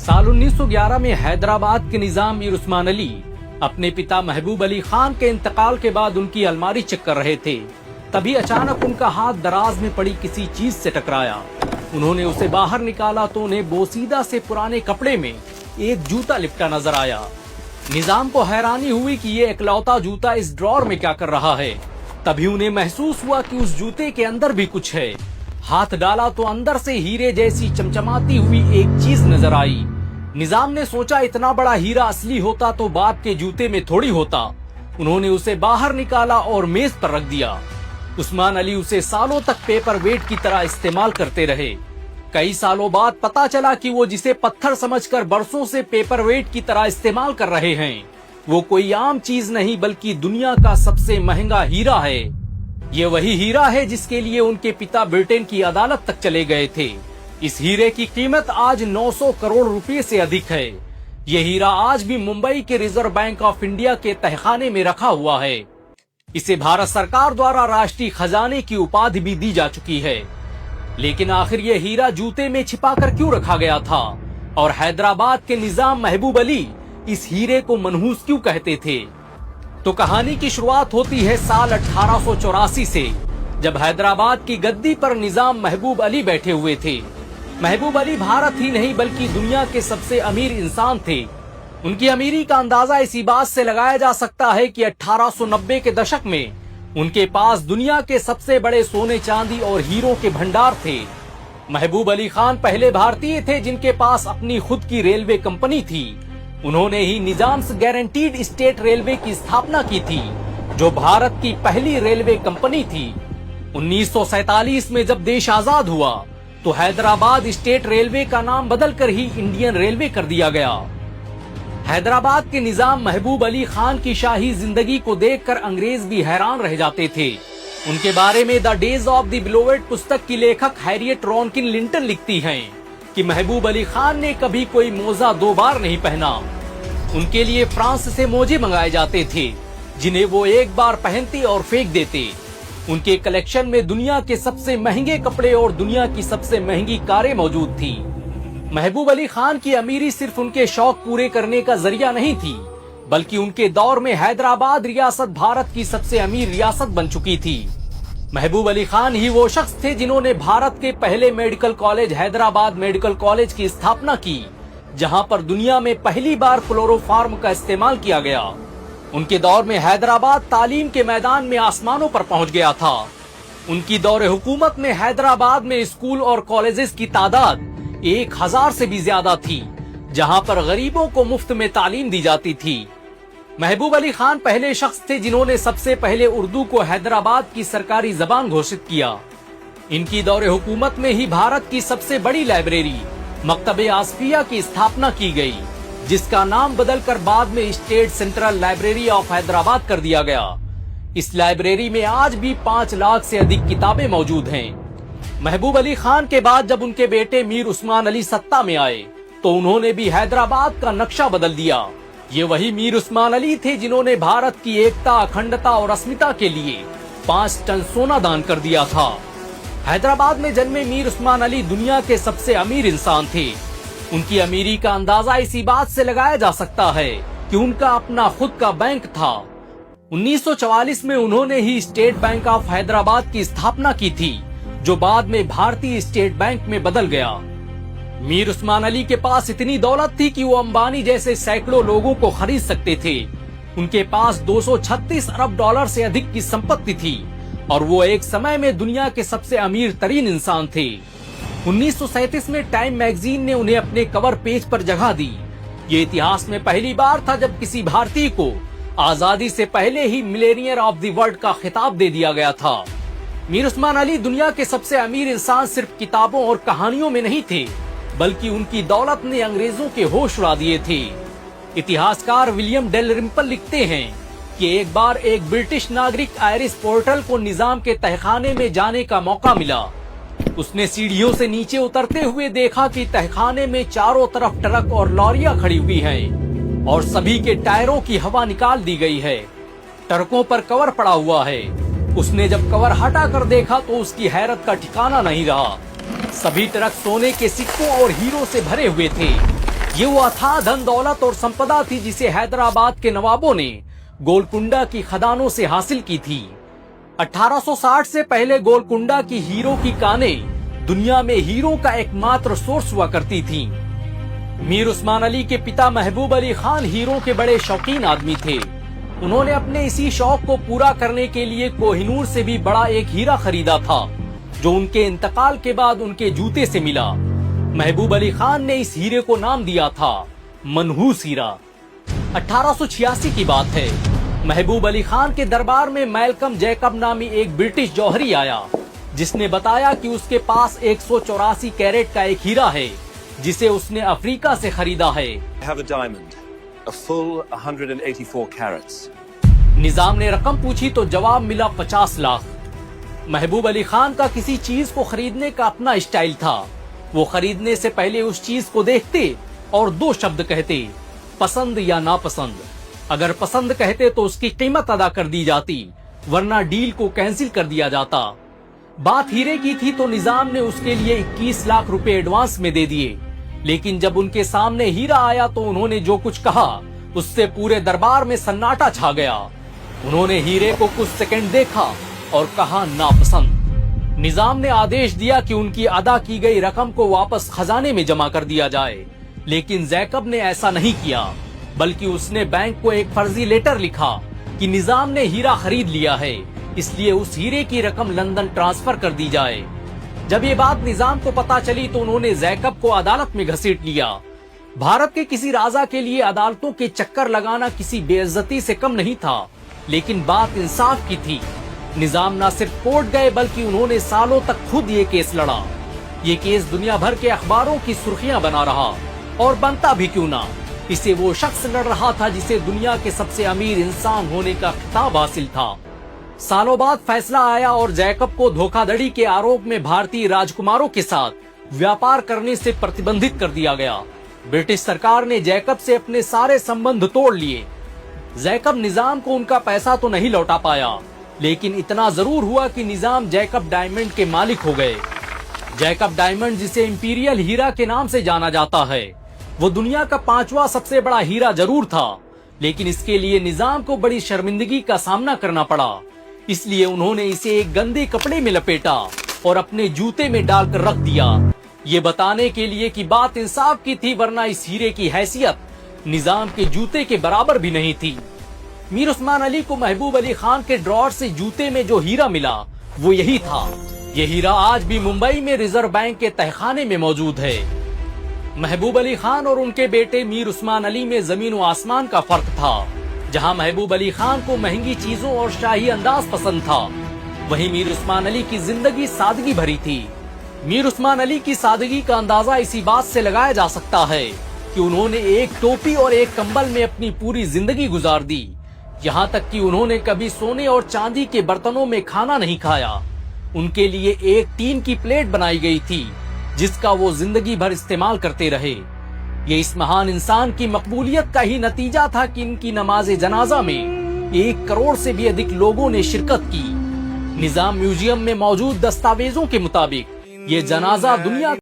साल 1911 में हैदराबाद के निजाम मीर उस्मान अली अपने पिता महबूब अली खान के इंतकाल के बाद उनकी अलमारी चेक कर रहे थे। तभी अचानक उनका हाथ दराज में पड़ी किसी चीज से टकराया। उन्होंने उसे बाहर निकाला तो उन्हें बोसीदा से पुराने कपड़े में एक जूता लिपटा नजर आया। निजाम को हैरानी हुई कि ये इकलौता जूता इस ड्रॉर में क्या कर रहा है। तभी उन्हें महसूस हुआ कि उस जूते के अंदर भी कुछ है। हाथ डाला तो अंदर से हीरे जैसी चमचमाती हुई एक चीज नजर आई। निजाम ने सोचा इतना बड़ा हीरा असली होता तो बाप के जूते में थोड़ी होता। उन्होंने उसे बाहर निकाला और मेज पर रख दिया। उस्मान अली उसे सालों तक पेपर वेट की तरह इस्तेमाल करते रहे। कई सालों बाद पता चला कि वो जिसे पत्थर समझकर बरसों से पेपर वेट की तरह इस्तेमाल कर रहे हैं, वो कोई आम चीज नहीं बल्कि दुनिया का सबसे महंगा हीरा है। ये वही हीरा है जिसके लिए उनके पिता ब्रिटेन की अदालत तक चले गए थे। इस हीरे की कीमत आज 900 करोड़ रुपए से अधिक है। ये हीरा आज भी मुंबई के रिजर्व बैंक ऑफ इंडिया के तहखाने में रखा हुआ है। इसे भारत सरकार द्वारा राष्ट्रीय खजाने की उपाधि भी दी जा चुकी है। लेकिन आखिर ये हीरा जूते में छिपाकर क्यों रखा गया था और हैदराबाद के निजाम महबूब अली इस हीरे को मनहूस क्यों कहते थे? तो कहानी की शुरुआत होती है साल 1884 से, जब हैदराबाद की गद्दी पर निजाम महबूब अली बैठे हुए थे। महबूब अली भारत ही नहीं बल्कि दुनिया के सबसे अमीर इंसान थे। उनकी अमीरी का अंदाजा इसी बात से लगाया जा सकता है कि 1890 के दशक में उनके पास दुनिया के सबसे बड़े सोने चांदी और हीरों के भंडार थे। महबूब अली खान पहले भारतीय थे जिनके पास अपनी खुद की रेलवे कंपनी थी। उन्होंने ही निजाम्स गारंटीड स्टेट रेलवे की स्थापना की थी, जो भारत की पहली रेलवे कंपनी थी। 1947 में जब देश आजाद हुआ तो हैदराबाद स्टेट रेलवे का नाम बदलकर ही इंडियन रेलवे कर दिया गया। हैदराबाद के निजाम महबूब अली खान की शाही जिंदगी को देखकर अंग्रेज भी हैरान रह जाते थे। उनके बारे में the days of the beloved पुस्तक की लेखक हैरियट रॉनकिन लिंटन लिखती हैं कि महबूब अली खान ने कभी कोई मोजा 2 बार नहीं पहना। उनके लिए फ्रांस से मोजे मंगाए जाते थे, जिन्हें वो एक बार पहनते और फेंक देते। उनके कलेक्शन में दुनिया के सबसे महंगे कपड़े और दुनिया की सबसे महंगी कारें मौजूद थी। महबूब अली खान की अमीरी सिर्फ उनके शौक पूरे करने का जरिया नहीं थी, बल्कि उनके दौर में हैदराबाद रियासत भारत की सबसे अमीर रियासत बन चुकी थी। महबूब अली खान ही वो शख्स थे जिन्होंने भारत के पहले medical college Hyderabad medical college की स्थापना की, जहां पर दुनिया में पहली बार क्लोरोफार्म का इस्तेमाल किया गया। उनके दौर में हैदराबाद तालीम के मैदान में आसमानों पर पहुंच गया था। उनकी दौरे हुकूमत में हैदराबाद में स्कूल और कॉलेजेस की तादाद 1000 से भी ज्यादा थी, जहां पर गरीबों को मुफ्त में तालीम दी जाती थी। महबूब अली खान पहले शख्स थे जिन्होंने सबसे पहले उर्दू को हैदराबाद की सरकारी जबान घोषित किया। इनकी दौरे हुकूमत में ही भारत की सबसे बड़ी लाइब्रेरी मकतबे आसफिया की स्थापना की गई, जिसका नाम बदलकर बाद में state central library of Hyderabad कर दिया गया। इस लाइब्रेरी में आज भी 5 लाख से अधिक किताबें मौजूद हैं। महबूब अली खान के बाद जब उनके बेटे मीर उस्मान अली सत्ता में आए तो उन्होंने भी हैदराबाद का नक्शा बदल दिया। ये वही मीर उस्मान अली थे जिन्होंने भारत की एकता, अखंडता और अस्मिता के लिए 5 टन सोना दान कर दिया था। हैदराबाद में जन्मे मीर उस्मान अली दुनिया के सबसे अमीर इंसान थे। उनकी अमीरी का अंदाजा इसी बात से लगाया जा सकता है कि उनका अपना खुद का बैंक था। 1944 में उन्होंने ही स्टेट बैंक ऑफ हैदराबाद की स्थापना की थी, जो बाद में भारतीय स्टेट बैंक में बदल गया। मीर उस्मान अली के पास इतनी दौलत थी कि वो अंबानी जैसे सैकड़ों लोगों को खरीद सकते थे। उनके पास 236 अरब डॉलर से अधिक की संपत्ति थी और वो एक समय में दुनिया के सबसे अमीर तरीन इंसान थे। 1937 में टाइम मैगजीन ने उन्हें अपने कवर पेज पर जगह दी। ये इतिहास में पहली बार था जब किसी भारतीय को आजादी से पहले ही मिलेनियर ऑफ द वर्ल्ड का खिताब दे दिया गया था। मीर उस्मान अली दुनिया के सबसे अमीर इंसान सिर्फ किताबों और कहानियों में नहीं थे, बल्कि उनकी दौलत ने अंग्रेजों के होश उड़ा दिए थे। इतिहासकार विलियम डेलरिम्पल लिखते हैं कि एक बार एक ब्रिटिश नागरिक आयरिश पोर्टल को निजाम के तहखाने में जाने का मौका मिला। उसने सीढ़ियों से नीचे उतरते हुए देखा कि तहखाने में चारों तरफ ट्रक और लॉरियां खड़ी हुई हैं और सभी के टायरों की हवा निकाल दी गई है। ट्रकों पर कवर पड़ा हुआ है। उसने जब कवर हटा कर देखा तो उसकी हैरत का ठिकाना नहीं रहा। सभी ट्रक सोने के सिक्कों और हीरो से भरे हुए थे। ये वो अथाह धन दौलत और संपदा थी जिसे हैदराबाद के नवाबों ने गोलकुंडा की खदानों से हासिल की थी। 1860 से पहले गोलकुंडा की हीरो की कानें दुनिया में हीरो का एकमात्र सोर्स हुआ करती थी। मीर उस्मान अली के पिता महबूब अली खान हीरो के बड़े शौकीन आदमी थे। उन्होंने अपने इसी शौक को पूरा करने के लिए कोहिनूर से भी बड़ा एक हीरा खरीदा था, जो उनके इंतकाल के बाद उनके जूते से मिला। महबूब अली खान ने इस हीरे को नाम दिया था मनहूस हीरा। 1886 की बात है। महबूब अली खान के दरबार में मैल्कम जैकब नामी एक ब्रिटिश जौहरी आया, जिसने बताया कि उसके पास 184 कैरेट का एक हीरा है, जिसे उसने अफ्रीका से खरीदा है। A full 184 carats. निजाम ने रकम पूछी तो जवाब मिला 50 लाख। महबूब अली खान का किसी चीज को खरीदने का अपना स्टाइल था। वो खरीदने से पहले उस चीज को देखते और दो शब्द कहते, पसंद या नापसंद। अगर पसंद कहते तो उसकी कीमत अदा कर दी जाती, वरना डील को कैंसिल कर दिया जाता। बात हीरे की थी तो निजाम ने उसके लिए 21 लाख रुपए एडवांस में दे दिए। लेकिन जब उनके सामने हीरा आया तो उन्होंने जो कुछ कहा उससे पूरे दरबार में सन्नाटा छा गया। उन्होंने हीरे को कुछ सेकंड देखा और कहा नापसंद। निजाम ने आदेश दिया कि उनकी अदा की गई रकम को वापस खजाने में जमा कर दिया जाए, लेकिन जैकब ने ऐसा नहीं किया, बल्कि उसने बैंक को एक फर्जी लेटर लिखा कि निजाम ने हीरा खरीद लिया है, इसलिए उस हीरे की रकम लंदन ट्रांसफर कर दी जाए। जब ये बात निजाम को पता चली तो उन्होंने जैकब को अदालत में घसीट लिया। भारत के किसी राजा के लिए अदालतों के चक्कर लगाना किसी बेइज्जती से कम नहीं था, लेकिन बात इंसाफ की थी। निजाम न सिर्फ कोर्ट गए बल्कि उन्होंने सालों तक खुद ये केस लड़ा। ये केस दुनिया भर के अखबारों की सुर्खियां बना रहा, और बनता भी क्यों ना। इसे वो शख्स लड़ रहा था जिसे दुनिया के सबसे अमीर इंसान होने का खिताब हासिल था। सालों बाद फैसला आया और जैकब को धोखाधड़ी के आरोप में भारतीय राजकुमारों के साथ व्यापार करने से प्रतिबंधित कर दिया गया। ब्रिटिश सरकार ने जैकब से अपने सारे संबंध तोड़ लिए। जैकब निजाम को उनका पैसा तो नहीं लौटा पाया, लेकिन इतना जरूर हुआ कि निजाम जैकब डायमंड के मालिक हो गए। जैकब डायमंड, जिसे इंपीरियल हीरा के नाम से जाना जाता है, वो दुनिया का 5वां सबसे बड़ा हीरा जरूर था, लेकिन इसके लिए निजाम को बड़ी शर्मिंदगी का सामना करना पड़ा। इसलिए उन्होंने इसे एक गंदे कपड़े में लपेटा और अपने जूते में डालकर रख दिया, ये बताने के लिए कि बात इंसाफ की थी, वरना इस हीरे की हैसियत निजाम के जूते के बराबर भी नहीं थी। मीर उस्मान अली को महबूब अली खान के ड्रॉर से जूते में जो हीरा मिला वो यही था। ये हीरा आज भी मुंबई में रिजर्व बैंक के तहखाने में मौजूद है। महबूब अली खान और उनके बेटे मीर उस्मान अली में जमीन व आसमान का फर्क था। जहां महबूब अली खान को महंगी चीजों और शाही अंदाज पसंद था, वहीं मीर उस्मान अली की जिंदगी सादगी भरी थी। मीर उस्मान अली की सादगी का अंदाजा इसी बात से लगाया जा सकता है कि उन्होंने एक टोपी और एक कंबल में अपनी पूरी जिंदगी गुजार दी। यहाँ तक कि उन्होंने कभी सोने और चांदी के बर्तनों में खाना नहीं खाया। उनके लिए एक टीन की प्लेट बनाई गई थी, जिसका वो जिंदगी भर इस्तेमाल करते रहे। ये इस महान इंसान की मकबूलियत का ही नतीजा था कि इनकी नमाज़े जनाजा में 1 करोड़ से भी अधिक लोगों ने शिरकत की। निजाम म्यूजियम में मौजूद दस्तावेजों के मुताबिक ये जनाजा दुनिया